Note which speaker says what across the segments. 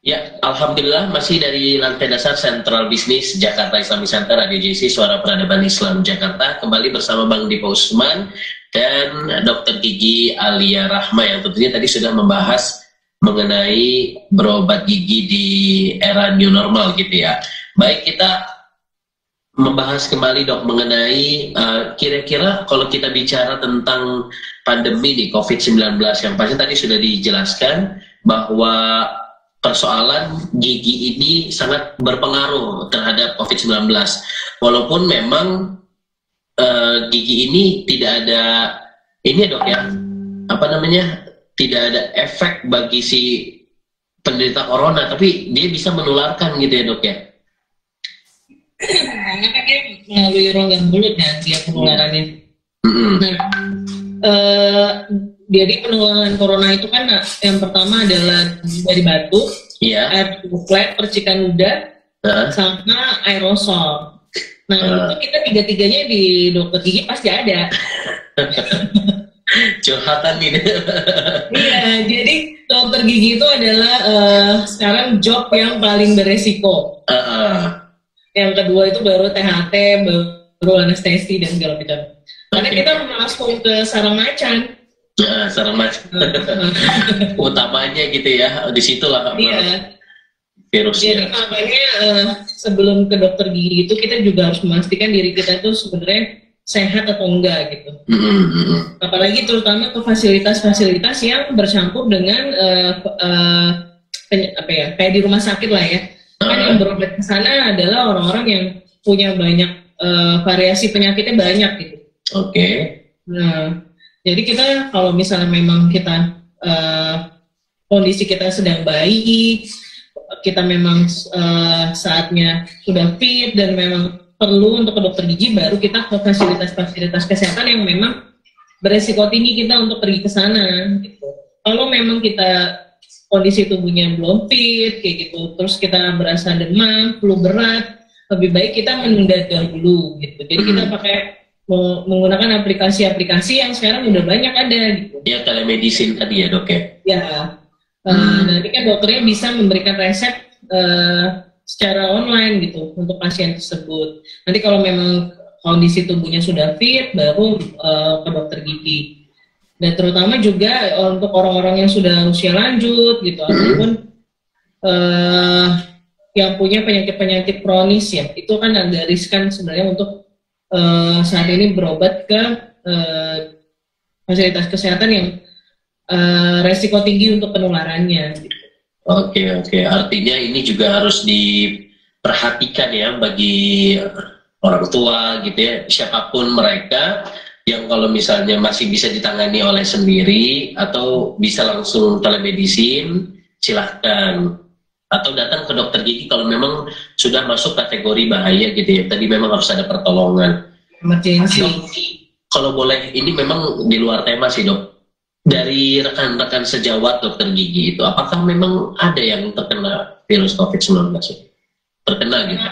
Speaker 1: Ya, Alhamdulillah masih dari lantai dasar Sentral Bisnis Jakarta Islamic Center Radio JC Suara Peradaban Islam Jakarta, kembali bersama Bang Dipa Usman dan Dokter Gigi Alia Rahma yang tentunya tadi sudah membahas mengenai berobat gigi di era new normal gitu ya. Baik, kita membahas kembali dok mengenai kira-kira kalau kita bicara tentang pandemi di COVID-19 yang pasti tadi sudah dijelaskan bahwa persoalan gigi ini sangat berpengaruh terhadap COVID-19. Walaupun memang gigi ini tidak ada ini dok ya, apa namanya, tidak ada efek bagi si penderita corona, tapi dia bisa menularkan gitu ya dok ya.
Speaker 2: Karena kan dia melalui rongga mulut kan dia penularannya. Nah, jadi penularan corona itu kan yang pertama adalah dari batuk, air droplet, percikan ludah, sama aerosol. Nah itu kita tiga-tiganya di dokter gigi pasti ada.
Speaker 1: Curhatan ini.
Speaker 2: Iya, jadi dokter gigi itu adalah sekarang job yang paling beresiko. Yang kedua itu baru THT, baru anestesi dan segala macam. Karena kita langsung ke sarang macan.
Speaker 1: Sarang macan. Utamanya gitu ya, disitulah virusnya. Jadi
Speaker 2: makanya sebelum ke dokter gigi itu kita juga harus memastikan diri kita itu sebenarnya sehat atau enggak gitu. Apalagi terutama ke fasilitas-fasilitas yang bercampur dengan kayak di rumah sakit lah ya. Kan yang berobat ke sana adalah orang-orang yang punya banyak variasi penyakitnya banyak gitu.
Speaker 1: Oke.
Speaker 2: Nah, jadi kita kalau misalnya memang kita kondisi kita sedang baik, kita memang saatnya sudah fit dan memang perlu untuk ke dokter gigi, baru kita ke fasilitas-fasilitas kesehatan yang memang beresiko tinggi kita untuk pergi ke sana. Gitu. Kalau memang kita kondisi tubuhnya belum fit kayak gitu, terus kita berasa demam, flu berat, lebih baik kita menunda dahulu gitu. Jadi kita pakai menggunakan aplikasi-aplikasi yang sekarang udah banyak ada gitu.
Speaker 1: Ya, telemedicine tadi ya dok ya.
Speaker 2: Ya, nanti kan dokternya bisa memberikan resep secara online gitu untuk pasien tersebut. Nanti kalau memang kondisi tubuhnya sudah fit, baru ke dokter gigi. Dan terutama juga untuk orang-orang yang sudah usia lanjut gitu, ataupun yang punya penyakit-penyakit kronis ya, itu kan agak riskan sebenarnya untuk saat ini berobat ke fasilitas kesehatan yang resiko tinggi untuk penularannya. Gitu.
Speaker 1: Oke. Artinya ini juga harus diperhatikan ya bagi orang tua gitu ya, siapapun mereka yang kalau misalnya masih bisa ditangani oleh sendiri atau bisa langsung telemedicine, silahkan. Atau datang ke dokter gigi kalau memang sudah masuk kategori bahaya gitu ya. Tadi memang harus ada pertolongan.
Speaker 2: Emergency.
Speaker 1: Kalau boleh, ini memang di luar tema sih dok. Dari rekan-rekan sejawat dokter gigi itu, apakah memang ada yang terkena virus COVID-19? Terkena gitu?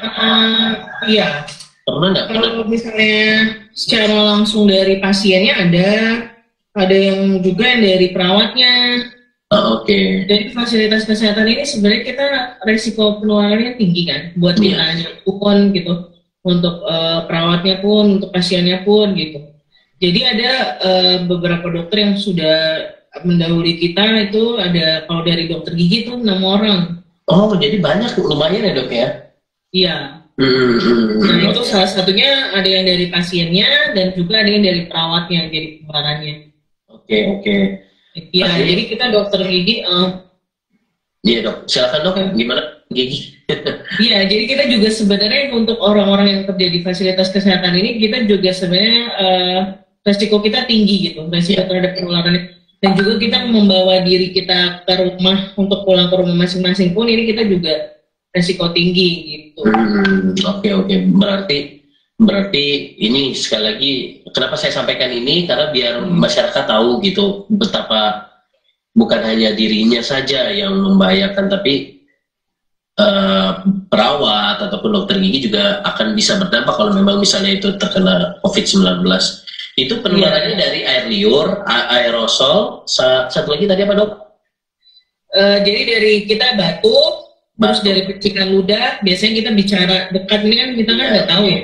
Speaker 2: Iya.
Speaker 1: Pernah nggak?
Speaker 2: Kalau misalnya secara langsung dari pasiennya ada yang juga yang dari perawatnya.
Speaker 1: Oke.
Speaker 2: Jadi fasilitas kesehatan ini sebenarnya kita resiko penularannya tinggi kan, buat kitanya pun gitu, untuk perawatnya pun, untuk pasiennya pun gitu. Jadi ada beberapa dokter yang sudah mendahului kita, itu ada kalau dari dokter gigi itu 6 orang.
Speaker 1: Oh, jadi banyak, lumayan ya dok ya?
Speaker 2: Iya. Nah itu salah satunya ada yang dari pasiennya dan juga ada yang dari perawatnya jadi penularannya.
Speaker 1: Oke.
Speaker 2: Iya, jadi kita dokter gigi.
Speaker 1: Iya dok, silakan dok, gimana gigi?
Speaker 2: Iya, jadi kita juga sebenarnya untuk orang-orang yang kerja di fasilitas kesehatan ini, kita juga sebenarnya resiko kita tinggi gitu, resiko terhadap penularannya. Dan juga kita membawa diri kita ke rumah untuk pulang ke rumah masing-masing pun ini kita juga resiko tinggi gitu.
Speaker 1: Oke. Berarti ini sekali lagi kenapa saya sampaikan ini, karena biar masyarakat tahu gitu betapa bukan hanya dirinya saja yang membahayakan, tapi perawat ataupun dokter gigi juga akan bisa berdampak kalau memang misalnya itu terkena COVID-19. Itu penularannya dari air liur, aerosol, satu lagi tadi apa dok?
Speaker 2: Jadi dari kita batuk, Terus dari percikan ludah, biasanya kita bicara dekat ini kan kita kan nggak tahu ya.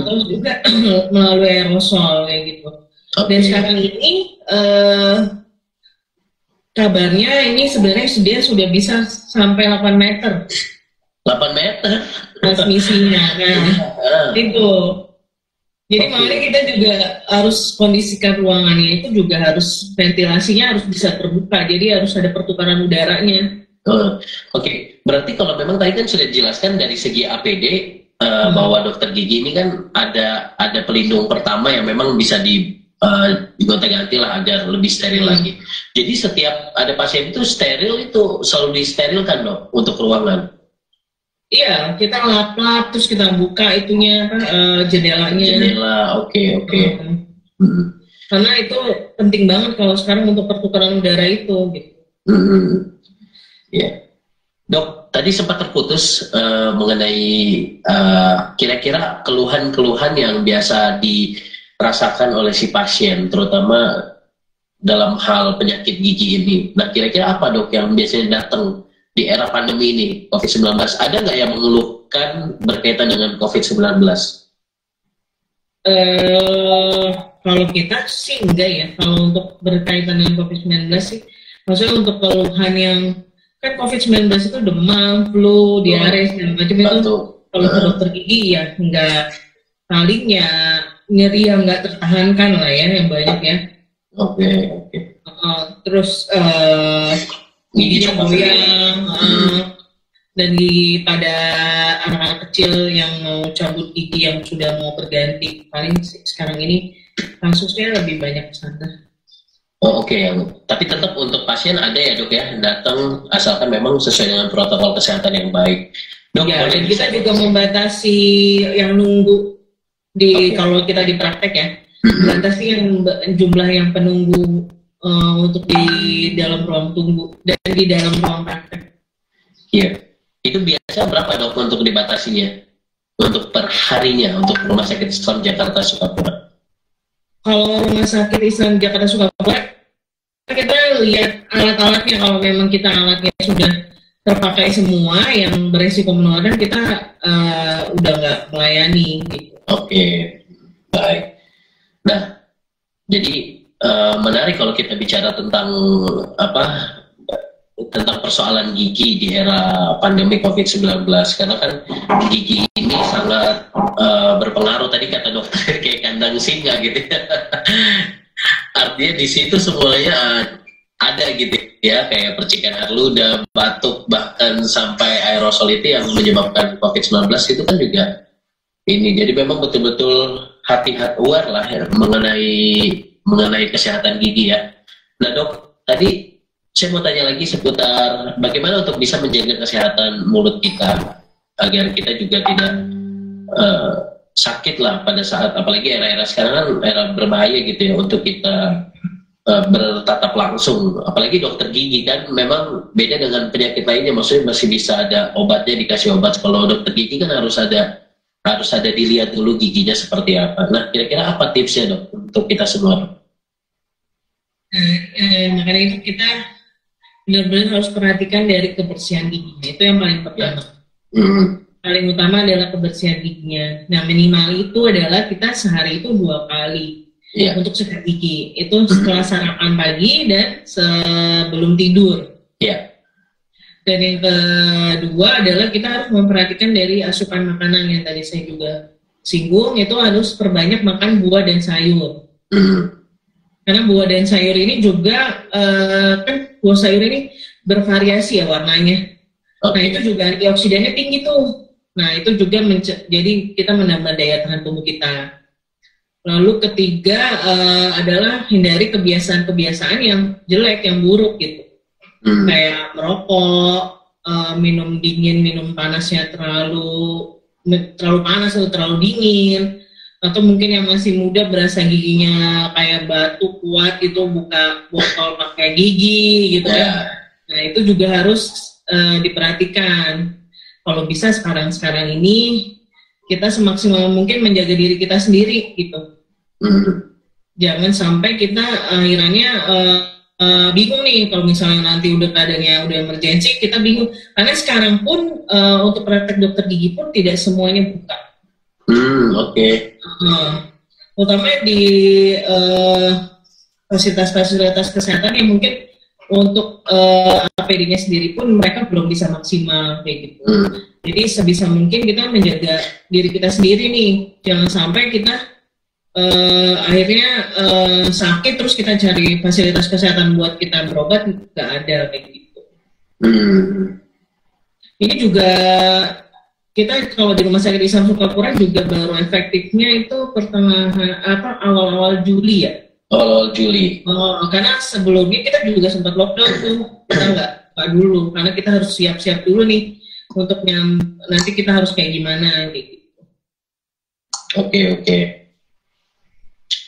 Speaker 2: Terus juga melalui aerosol kayak gitu. Dan sekarang ini kabarnya ini sebenarnya dia sudah bisa sampai 8 meter.
Speaker 1: 8 meter?
Speaker 2: Transmisinya, itu. Jadi makanya kita juga harus kondisikan ruangannya itu juga harus ventilasinya harus bisa terbuka. Jadi harus ada pertukaran udaranya.
Speaker 1: Oke. Berarti kalau memang tadi kan sudah dijelaskan dari segi APD bahwa dokter gigi ini kan ada pelindung pertama yang memang bisa digonta-ganti lah agar lebih steril lagi. Jadi setiap ada pasien itu steril itu selalu disterilkan dok untuk ruangan.
Speaker 2: Iya, kita lap-lap terus kita buka itunya jendelanya.
Speaker 1: Jendela, oke.
Speaker 2: Karena itu penting banget kalau sekarang untuk pertukaran udara itu. Gitu.
Speaker 1: Ya, dok. Tadi sempat terputus mengenai kira-kira keluhan-keluhan yang biasa dirasakan oleh si pasien, terutama dalam hal penyakit gigi ini. Nah, kira-kira apa dok yang biasanya datang di era pandemi ini, COVID-19? Ada nggak yang mengeluhkan berkaitan dengan COVID-19?
Speaker 2: Kalau kita sih enggak ya. Kalau untuk berkaitan dengan COVID-19 sih, maksudnya untuk keluhan yang kan COVID-19 itu demam, flu, diare, segala macam itu. Kalau ke dokter gigi ya enggak, paling ya nyeri yang enggak tertahankan lah ya, yang banyak ya.
Speaker 1: Oke.
Speaker 2: Terus giginya goyang, dan pada anak-anak kecil yang mau cabut gigi yang sudah mau berganti, paling sekarang ini kasusnya lebih banyak ke sana.
Speaker 1: Oke. Tapi tetap untuk pasien ada ya dok ya, datang asalkan memang sesuai dengan protokol kesehatan yang baik. Dok,
Speaker 2: ya, dan kita juga membatasi yang nunggu kalau kita di praktek ya, membatasi yang jumlah yang penunggu untuk di dalam ruang tunggu dan di dalam ruang praktek.
Speaker 1: Iya. Itu biasa berapa dok untuk dibatasinya? Untuk per harinya untuk Rumah Sakit Islam Jakarta Sukapura?
Speaker 2: Kalau Rumah Sakit Islam Jakarta Sukapura, kita lihat alat-alatnya. Kalau memang kita alatnya sudah terpakai semua yang beresiko penularan, kita udah nggak melayani. Gitu.
Speaker 1: Oke, baik. Nah, jadi menarik kalau kita bicara tentang tentang persoalan gigi di era pandemi COVID-19, karena kan gigi ini sangat berpengaruh, tadi kata dokter kayak kandang singa gitu ya. Artinya di situ semuanya ada gitu ya, kayak percikan air ludah, batuk, bahkan sampai aerosol itu yang menyebabkan COVID-19 itu kan juga ini. Jadi memang betul-betul hati-hati, aware lah ya, mengenai kesehatan gigi ya. Nah dok, tadi saya mau tanya lagi seputar bagaimana untuk bisa menjaga kesehatan mulut kita agar kita juga tidak sakit lah pada saat, apalagi era-era sekarang kan era berbahaya gitu ya untuk kita bertatap langsung, apalagi dokter gigi kan memang beda dengan penyakit lainnya, maksudnya masih bisa ada obatnya, dikasih obat. Kalau dokter gigi kan harus ada dilihat dulu giginya seperti apa. Nah, kira-kira apa tipsnya dok untuk kita semua?
Speaker 2: Makanya itu kita benar-benar harus perhatikan dari kebersihan giginya, itu yang paling pertama. Paling utama adalah kebersihan giginya. Nah, minimal itu adalah kita sehari itu 2 kali untuk sikat gigi. Itu setelah sarapan pagi dan sebelum tidur. Dan yang kedua adalah kita harus memperhatikan dari asupan makanan yang tadi saya juga singgung, itu harus perbanyak makan buah dan sayur. Karena buah dan sayur ini juga kan buah sayur ini bervariasi ya warnanya. Nah, itu juga antioksidannya tinggi tuh. Nah, itu juga jadi kita menambah daya tahan tubuh kita. Lalu ketiga adalah hindari kebiasaan-kebiasaan yang jelek, yang buruk gitu. Kayak merokok, minum dingin, minum panasnya terlalu panas atau terlalu dingin. Atau mungkin yang masih muda berasa giginya kayak batu kuat gitu, buka botol pakai gigi gitu ya. Nah, itu juga harus diperhatikan. Kalau bisa sekarang ini kita semaksimal mungkin menjaga diri kita sendiri gitu. Jangan sampai kita akhirnya bingung nih kalau misalnya nanti udah keadaannya udah emergency, kita bingung karena sekarang pun untuk praktek dokter gigi pun tidak semuanya buka.
Speaker 1: Oke.
Speaker 2: Terutama di fasilitas-fasilitas kesehatan yang mungkin untuk APD-nya sendiri pun mereka belum bisa maksimal kayak gitu. Jadi sebisa mungkin kita menjaga diri kita sendiri nih, jangan sampai kita akhirnya sakit terus kita cari fasilitas kesehatan buat kita berobat nggak ada kayak gitu. Ini juga kita kalau di Rumah Sakit Islam Sukapura juga baru efektifnya itu awal-awal Juli ya.
Speaker 1: Awal Juli.
Speaker 2: Karena sebelumnya kita juga sempat lockdown tuh, kita nggak dulu karena kita harus siap-siap dulu nih untuk nanti kita harus kayak gimana gitu.
Speaker 1: Oke.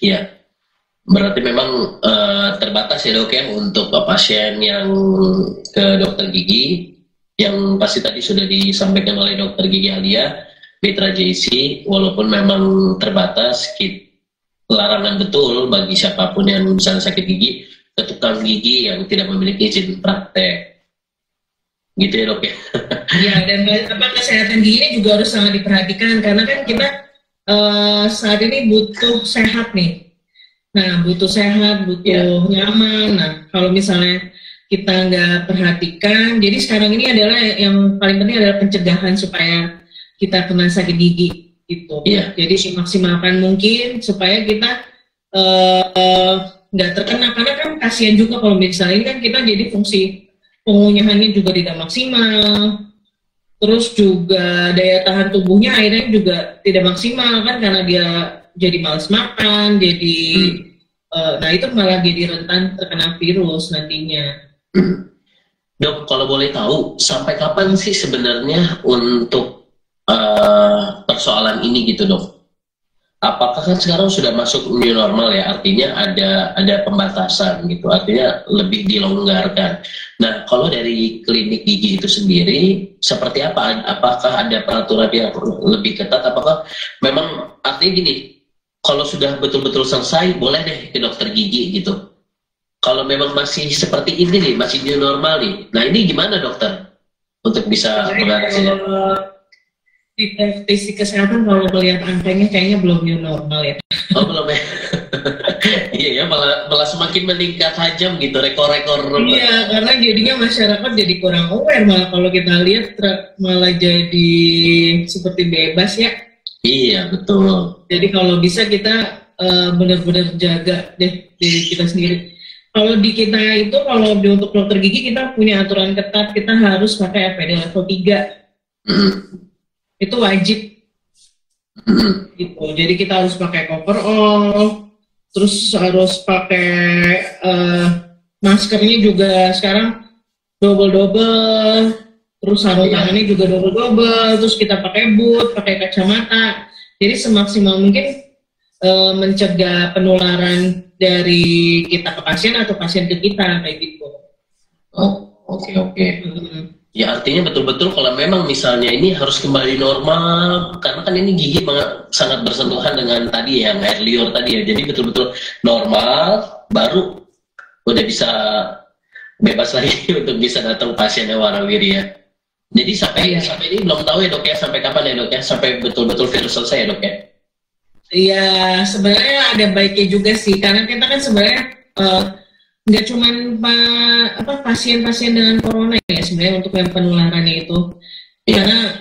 Speaker 1: Ya, berarti memang terbatas ya dok ya untuk pasien yang ke dokter gigi, yang pasti tadi sudah disampaikan oleh dokter gigi Alia, Mitra JC, walaupun memang terbatas, larangan betul bagi siapapun yang misalnya sakit gigi ke tukang gigi yang tidak memiliki izin praktek, gitu ya dok ya.
Speaker 2: Ya, dan kesehatan gigi ini juga harus sangat diperhatikan karena kan kita saat ini butuh sehat nih. Nah, butuh sehat, butuh nyaman. Nah, kalau misalnya kita nggak perhatikan, jadi sekarang ini adalah yang paling penting adalah pencegahan supaya kita kena sakit gigi. Gitu. Jadi semaksimalkan mungkin supaya kita nggak terkena, karena kan kasihan juga kalau misalnya ini kan kita jadi fungsi pengunyahannya juga tidak maksimal, terus juga daya tahan tubuhnya akhirnya juga tidak maksimal kan karena dia jadi malas makan, jadi nah itu malah jadi rentan terkena virus nantinya.
Speaker 1: Dok, kalau boleh tahu sampai kapan sih sebenarnya untuk persoalan ini gitu dok? Apakah kan sekarang sudah masuk new normal ya, artinya ada pembatasan gitu, artinya lebih dilonggarkan. Nah, kalau dari klinik gigi itu sendiri seperti apa? Apakah ada peraturan yang lebih ketat? Apakah memang artinya gini, kalau sudah betul-betul selesai boleh deh ke dokter gigi gitu? Kalau memang masih seperti ini nih, masih new normal nih, nah ini gimana dokter untuk bisa mengatasinya?
Speaker 2: Di praktisi kesehatan kalau melihat angkanya kayaknya belum new normal ya.
Speaker 1: Oh belum ya? Iya ya, malah semakin meningkat tajam gitu rekor-rekor.
Speaker 2: Iya, karena jadinya masyarakat jadi kurang aware, malah kalau kita lihat malah jadi seperti bebas ya.
Speaker 1: Iya betul.
Speaker 2: Jadi kalau bisa kita benar-benar jaga deh diri kita sendiri. Kalau di kita itu, kalau untuk dokter gigi kita punya aturan ketat, kita harus pakai APD level 3. Itu wajib gitu. Jadi kita harus pakai coverall, terus harus pakai maskernya juga sekarang double, terus sarung tangannya juga double, terus kita pakai boot, pakai kacamata. Jadi semaksimal mungkin mencegah penularan dari kita ke pasien atau pasien ke kita kayak gitu.
Speaker 1: Oh, oke. Ya artinya betul-betul kalau memang misalnya ini harus kembali normal, karena kan ini gigi sangat bersentuhan dengan tadi yang air liur tadi ya, jadi betul-betul normal, baru udah bisa bebas lagi untuk bisa datang pasiennya warawiri ya. Jadi sampai ini belum tahu ya dok ya, sampai kapan ya dok ya, sampai betul-betul virus selesai ya dok ya?
Speaker 2: Iya, sebenarnya ada baiknya juga sih, karena kita kan sebenarnya nggak cuma pasien-pasien dengan corona ya sebenarnya untuk yang penularannya itu, karena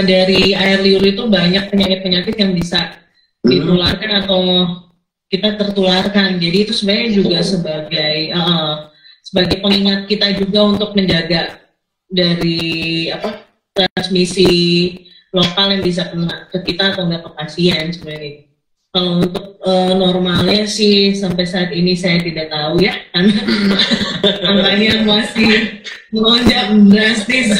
Speaker 2: dari air liur itu banyak penyakit-penyakit yang bisa ditularkan atau kita tertularkan. Jadi itu sebenarnya juga sebagai pengingat kita juga untuk menjaga dari transmisi lokal yang bisa kena ke kita atau nggak ke pasien sebenarnya. Kalau untuk normalnya sih sampai saat ini saya tidak tahu ya, karena angkanya masih melonjak drastis.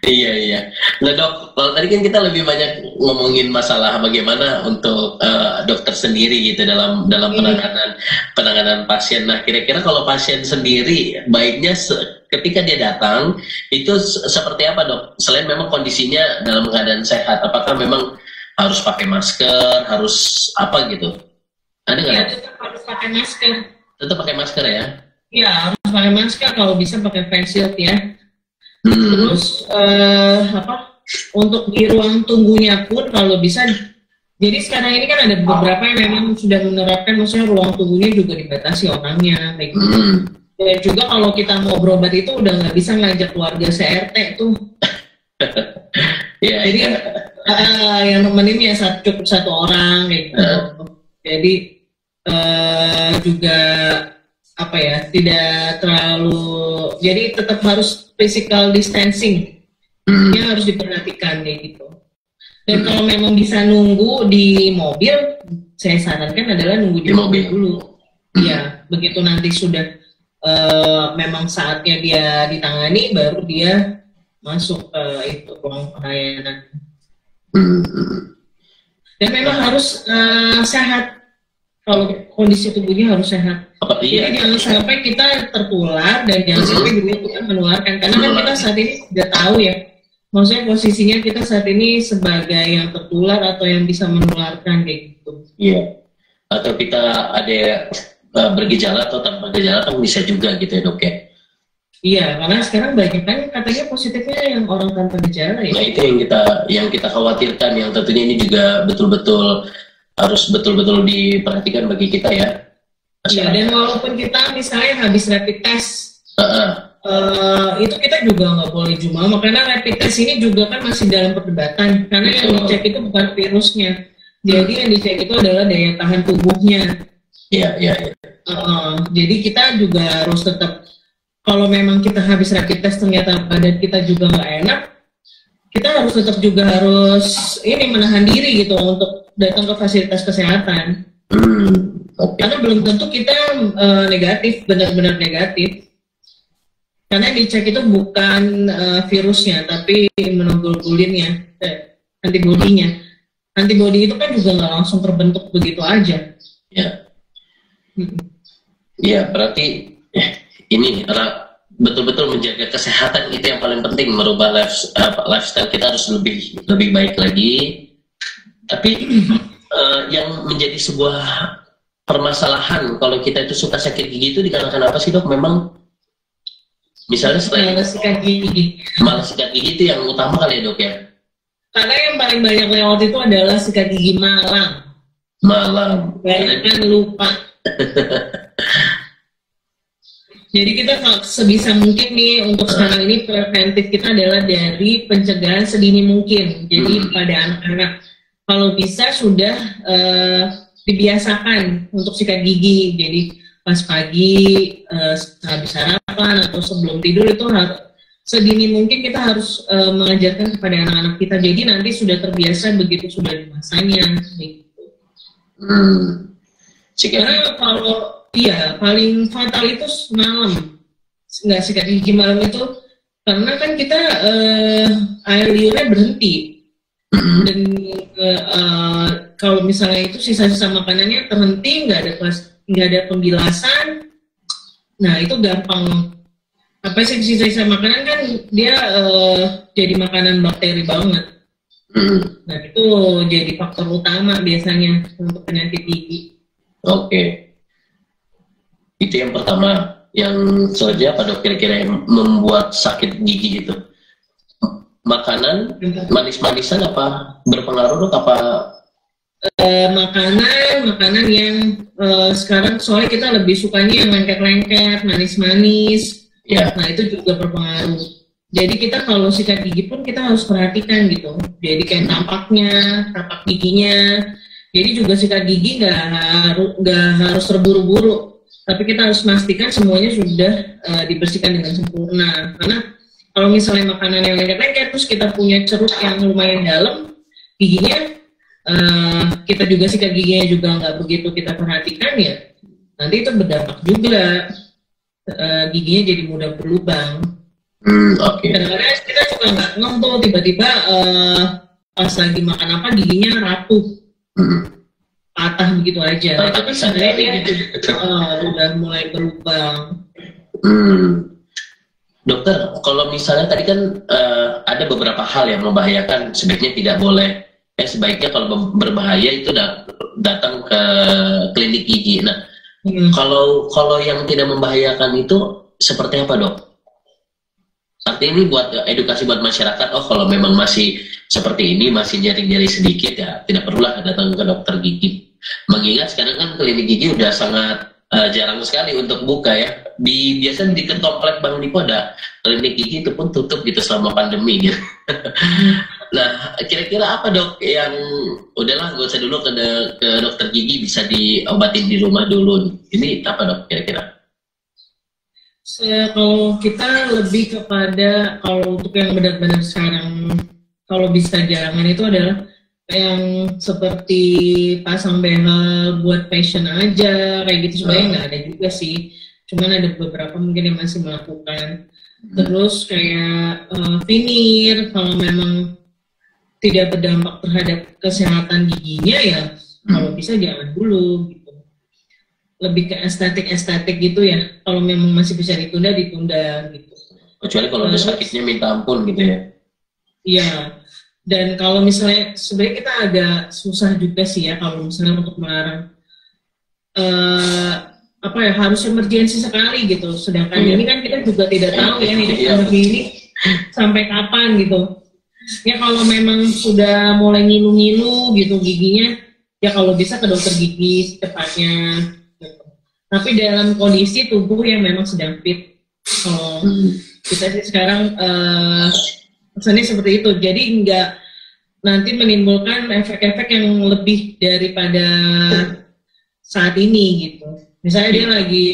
Speaker 1: Iya. Nah dok, kalau tadi kan kita lebih banyak ngomongin masalah bagaimana untuk dokter sendiri gitu dalam penanganan pasien. Nah kira-kira kalau pasien sendiri baiknya ketika dia datang itu seperti apa dok? Selain memang kondisinya dalam keadaan sehat, apakah memang harus pakai masker, harus apa gitu? Ada nggak?
Speaker 2: Ya, tetap harus pakai masker.
Speaker 1: Tetap pakai masker ya?
Speaker 2: Ya, harus pakai masker, kalau bisa pakai face shield ya. Terus untuk di ruang tunggunya pun kalau bisa, jadi sekarang ini kan ada beberapa yang memang sudah menerapkan, maksudnya ruang tunggunya juga dibatasi orangnya, kayak gitu. Dan juga kalau kita mau berobat itu udah nggak bisa ngajak keluarga CRT tuh. Jadi yang nemenin ya cukup satu orang kayak gitu. Jadi juga apa ya, tidak terlalu, jadi tetap harus physical distancing yang harus diperhatikan kayak gitu. Dan kalau memang bisa nunggu di mobil, saya sarankan adalah nunggu di mobil dulu. Ya, begitu nanti sudah memang saatnya dia ditangani, baru dia masuk ke itu ruang pelayanan. Dan memang harus sehat. Kalau kondisi tubuhnya harus sehat. Jadi jangan sampai kita tertular dan jangan sampai juga kita menularkan. Karena kan kita saat ini sudah tahu ya, maksudnya posisinya kita saat ini sebagai yang tertular atau yang bisa menularkan kayak gitu.
Speaker 1: Iya. Atau kita ada bergejala atau tanpa gejala kan bisa juga gitu ya dok ya.
Speaker 2: Iya, karena sekarang banyak kan katanya positifnya yang orang tanpa gejala ya.
Speaker 1: Nah itu yang kita khawatirkan, yang tentunya ini juga betul-betul harus betul-betul diperhatikan bagi kita ya.
Speaker 2: Iya, dan walaupun kita misalnya habis rapid test, itu kita juga nggak boleh jumawa, karena rapid test ini juga kan masih dalam perdebatan, karena yang dicek itu bukan virusnya, jadi yang dicek itu adalah daya tahan tubuhnya.
Speaker 1: Iya.
Speaker 2: Jadi kita juga harus tetap, kalau memang kita habis rapid test ternyata badan kita juga nggak enak, kita harus tetap juga harus menahan diri gitu untuk datang ke fasilitas kesehatan. Karena belum tentu kita negatif, benar-benar negatif. Karena yang dicek itu bukan virusnya, tapi imunoglobulinnya, antibodinya. Antibodi itu kan juga nggak langsung terbentuk begitu aja.
Speaker 1: Iya, berarti ini betul-betul menjaga kesehatan itu yang paling penting, merubah lifestyle kita harus lebih baik lagi. Tapi yang menjadi sebuah permasalahan kalau kita itu suka sakit gigi itu dikarenakan apa sih dok? Memang misalnya selain
Speaker 2: malah sikat gigi
Speaker 1: itu yang utama kali ya dok ya?
Speaker 2: Karena yang paling banyak lewat itu adalah sikat gigi malam. Jangan lupa. Jadi kita sebisa mungkin nih untuk sekarang ini preventif kita adalah dari pencegahan sedini mungkin. Jadi pada anak-anak kalau bisa sudah dibiasakan untuk sikat gigi. Jadi pas pagi habis sarapan atau sebelum tidur itu harus sedini mungkin kita harus mengajarkan kepada anak-anak kita. Jadi nanti sudah terbiasa begitu sudah di masanya. Gitu. Karena kalau paling fatal itu malam, nggak sikat gigi malam itu, karena kan kita air liurnya berhenti. Dan kalau misalnya itu sisa-sisa makanannya terhenti, nggak ada pembilasan, nah itu gampang sisa-sisa makanan kan dia jadi makanan bakteri banget. Nah itu jadi faktor utama biasanya untuk penyakit gigi.
Speaker 1: Oke. Itu yang pertama. Yang selanjutnya apa dok kira-kira yang membuat sakit gigi itu? Makanan, manis-manisan apa berpengaruh dok? Apa makanan
Speaker 2: yang sekarang soalnya kita lebih sukanya yang lengket-lengket, manis-manis. Nah itu juga berpengaruh. Jadi kita kalau sikat gigi pun kita harus perhatikan gitu. Jadi kayak tapak giginya. Jadi juga sikat gigi nggak harus terburu-buru. Tapi kita harus memastikan semuanya sudah dibersihkan dengan sempurna. Karena kalau misalnya makanan yang lengket-lengket, terus kita punya ceruk yang lumayan dalam, giginya, kita juga sikat giginya juga nggak begitu kita perhatikan ya, nanti itu berdampak juga, giginya jadi mudah berlubang. Kadang-kadang kita juga nggak ngeh tuh, tiba-tiba pas lagi makan apa giginya rapuh. Patah begitu aja. Nah, itu kan sebenarnya udah mulai berubah.
Speaker 1: Dokter, kalau misalnya tadi kan ada beberapa hal yang membahayakan, sebaiknya tidak boleh. Sebaiknya kalau berbahaya itu datang ke klinik gigi. Nah, kalau yang tidak membahayakan itu seperti apa, Dok? Artinya ini buat edukasi buat masyarakat, oh kalau memang masih seperti ini, masih nyeri-nyeri sedikit ya tidak perlulah datang ke dokter gigi. Mengingat sekarang kan klinik gigi udah sangat jarang sekali untuk buka ya. Biasanya di komplek Bang Dipo ada klinik gigi, itu pun tutup gitu selama pandemi gitu. Nah, kira-kira apa, Dok, yang udahlah gak usah dulu ke dokter gigi, bisa diobatin di rumah dulu. Ini apa, Dok, kira-kira?
Speaker 2: Kalau kita lebih kepada, kalau untuk yang benar-benar sekarang kalau bisa jangan, itu adalah yang seperti pasang behel buat passion aja kayak gitu, sebenarnya nggak ada juga sih, cuman ada beberapa mungkin yang masih melakukan. Terus kayak veneer, kalau memang tidak berdampak terhadap kesehatan giginya ya kalau bisa jangan dulu gitu. Lebih ke estetik gitu ya, kalau memang masih bisa ditunda gitu.
Speaker 1: Kecuali kalau ada sakitnya minta ampun gitu ya.
Speaker 2: Iya, dan kalau misalnya sebenarnya kita agak susah juga sih ya kalau misalnya untuk melarang apa ya, harus emergensi sekali gitu, sedangkan ini kan kita juga tidak tahu ya ini sampai kapan gitu ya. Kalau memang sudah mulai ngilu-ngilu gitu giginya ya kalau bisa ke dokter gigi secepatnya gitu. Tapi dalam kondisi tubuh yang memang sedang fit, kalau kita sih sekarang pesannya seperti itu, jadi nggak nanti menimbulkan efek-efek yang lebih daripada saat ini gitu. Misalnya dia lagi,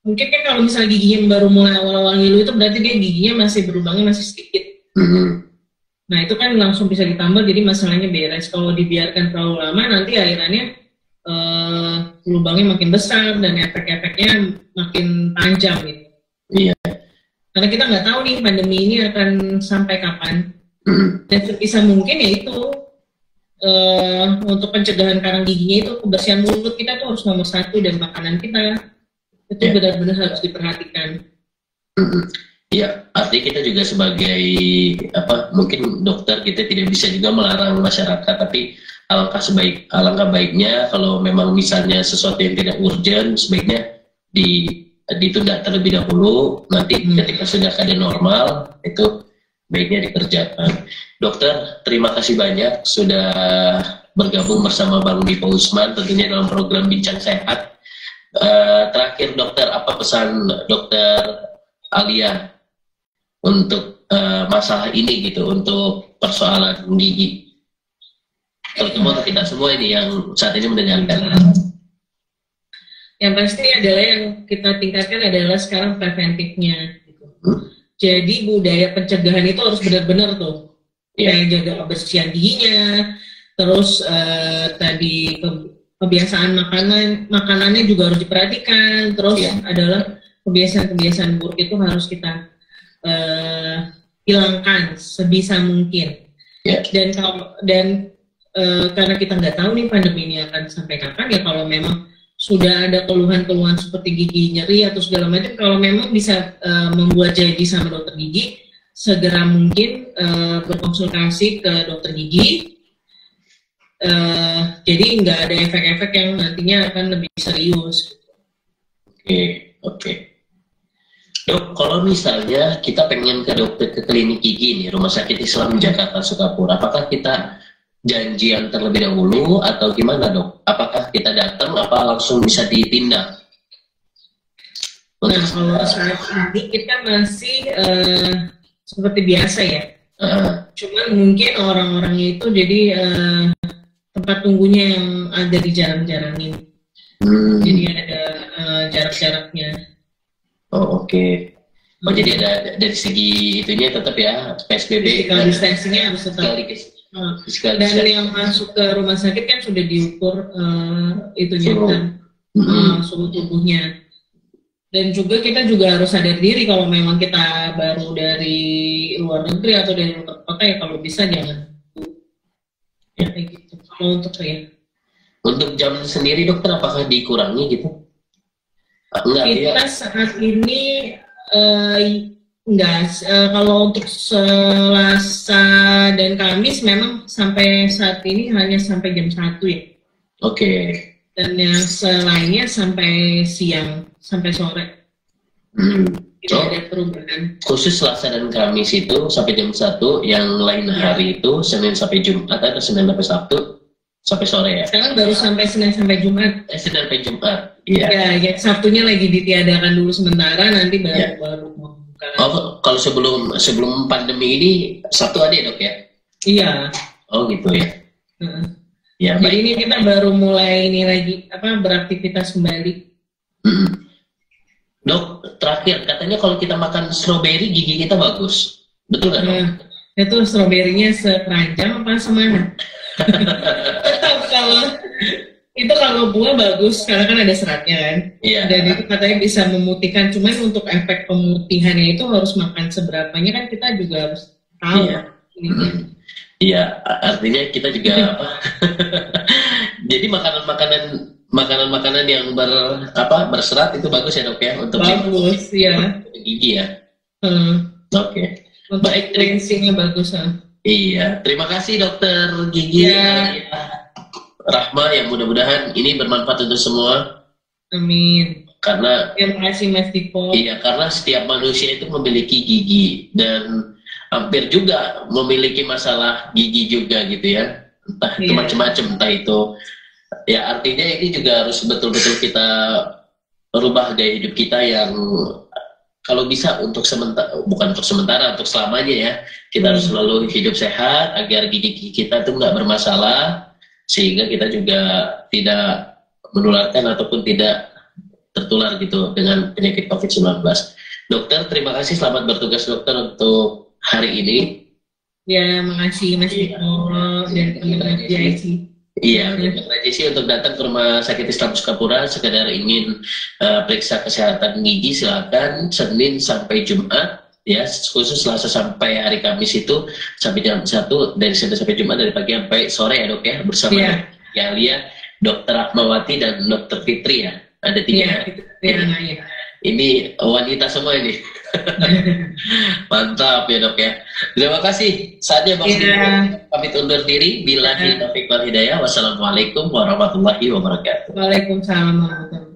Speaker 2: mungkin kan kalau misalnya giginya baru mulai awal-awal ngilu itu berarti dia giginya masih berlubangnya masih sedikit. Nah itu kan langsung bisa ditambal, jadi masalahnya beres. Kalau dibiarkan terlalu lama nanti akhirannya lubangnya makin besar dan efek-efeknya makin panjang gitu.
Speaker 1: Iya.
Speaker 2: Karena kita nggak tahu nih pandemi ini akan sampai kapan. Dan sebisa mungkin ya itu untuk pencegahan karang giginya itu kebersihan mulut kita tuh harus nomor 1, dan makanan kita itu benar-benar harus diperhatikan.
Speaker 1: Iya, artinya kita juga sebagai mungkin dokter kita tidak bisa juga melarang masyarakat, tapi alangkah baiknya kalau memang misalnya sesuatu yang tidak urgent sebaiknya ditunda terlebih dahulu, nanti ketika sudah keadaan normal itu baiknya dikerjakan. Dokter, terima kasih banyak sudah bergabung bersama Bang Dipo Usman tentunya dalam program Bincang Sehat. Terakhir dokter, apa pesan dokter Alia untuk masalah ini gitu, untuk persoalan gigi, terutama untuk kita semua ini yang saat ini mendengarkan?
Speaker 2: Yang pasti adalah yang kita tingkatkan adalah sekarang preventifnya gitu. Jadi budaya pencegahan itu harus benar-benar tuh, yang jaga kebersihan giginya, terus tadi kebiasaan makanannya juga harus diperhatikan, terus adalah kebiasaan buruk itu harus kita hilangkan sebisa mungkin. Dan karena kita nggak tahu nih pandemi ini akan sampai kapan ya, kalau memang sudah ada keluhan-keluhan seperti gigi nyeri atau segala macam, kalau memang bisa membuat janji sama dokter gigi, segera mungkin berkonsultasi ke dokter gigi. Jadi nggak ada efek-efek yang nantinya akan lebih serius.
Speaker 1: Oke. Dok, kalau misalnya kita pengen ke klinik gigi nih, Rumah Sakit Islam Jakarta Sukapura, apakah kita janjian terlebih dahulu atau gimana, Dok? Apakah kita datang apa langsung bisa ditindak?
Speaker 2: Nah, kalau saat ini kita masih seperti biasa ya. Cuman mungkin orang-orangnya itu jadi tempat tunggunya yang ada di jarang-jarangin. Jadi ada jarak-jaraknya.
Speaker 1: Oh, oke. Oh, jadi ada dari segi itunya tetap ya, PSBB.
Speaker 2: Physical distancing-nya harus tetap. Dan yang masuk ke rumah sakit kan sudah diukur itunya kan, suhu tubuhnya. Dan juga kita juga harus sadar diri kalau memang kita baru dari luar negeri atau dari luar kota ya kalau bisa jangan. Kayak gitu. Kalau untuk saya.
Speaker 1: Untuk jam sendiri dokter apakah dikurangi gitu?
Speaker 2: Kita saat ini enggak, kalau untuk Selasa dan Kamis memang sampai saat ini hanya sampai jam 1 ya.
Speaker 1: Oke.
Speaker 2: Dan yang selainnya sampai siang, sampai sore. Tidak ada perubahan.
Speaker 1: Khusus Selasa dan Kamis itu sampai jam 1, yang lain hari itu Senin sampai Jumat atau Senin sampai Sabtu sampai sore ya?
Speaker 2: Sekarang baru sampai Senin sampai Jumat.
Speaker 1: Senin sampai Jumat. Iya.
Speaker 2: Ya, Sabtunya lagi ditiadakan dulu sementara, nanti baru mau buka.
Speaker 1: Oh, kalau sebelum pandemi ini Sabtu ada ya, Dok ya?
Speaker 2: Iya.
Speaker 1: Oh gitu ya. Ya,
Speaker 2: jadi ini kita baru mulai ini lagi beraktivitas kembali.
Speaker 1: Dok, terakhir katanya kalau kita makan stroberi gigi kita bagus, betul nggak, Dok?
Speaker 2: Itu stroberinya sekeranjang apa semana? Kalau buah bagus karena kan ada seratnya kan.
Speaker 1: Iya.
Speaker 2: Dan itu katanya bisa memutihkan. Cuman untuk efek pemutihannya itu harus makan seberapanya kan kita juga harus tahu.
Speaker 1: Iya. Iya, artinya kita juga jadi makanan yang berserat itu bagus ya, Dok ya, untuk
Speaker 2: bagus ya.
Speaker 1: Gigi ya. Oke.
Speaker 2: Untuk baik, cleansingnya bagus.
Speaker 1: Iya, terima kasih Dokter Gigi Rahma, yang mudah-mudahan ini bermanfaat untuk semua.
Speaker 2: Amin.
Speaker 1: Karena
Speaker 2: terima kasih Mas Diko.
Speaker 1: Iya, karena setiap manusia itu memiliki gigi dan hampir juga memiliki masalah gigi juga gitu ya. Entah itu macam-macam, entah itu ya, artinya ini juga harus betul-betul kita rubah gaya hidup kita yang kalau bisa untuk sementara, bukan untuk sementara, untuk selamanya ya. Kita harus selalu hidup sehat agar gigi kita itu nggak bermasalah, sehingga kita juga tidak menularkan ataupun tidak tertular gitu dengan penyakit COVID-19. Dokter, terima kasih, selamat bertugas dokter untuk hari ini.
Speaker 2: Ya, makasih Mas Diko dan teman-teman JIC.
Speaker 1: Iya, Dokter Jesse untuk datang ke Rumah Sakit Islam Sukapura sekedar ingin periksa kesehatan gigi, silakan Senin sampai Jumat ya, khusus Selasa sampai hari Kamis itu sampai jam 1, dari Senin sampai Jumat dari pagi sampai sore ya, Dok ya, bersama Dr. Alia, Dr. Rahmawati dan Dr. Fitri ya. Ada 3 ya. Ini wanita semua ini. Mantap ya, Dok ya. Terima kasih. Saatnya Bang pamit undur diri. Billahi taufiq wal hidayah. Wassalamualaikum warahmatullahi wabarakatuh.
Speaker 2: Waalaikumsalam warahmatullahi wabarakatuh.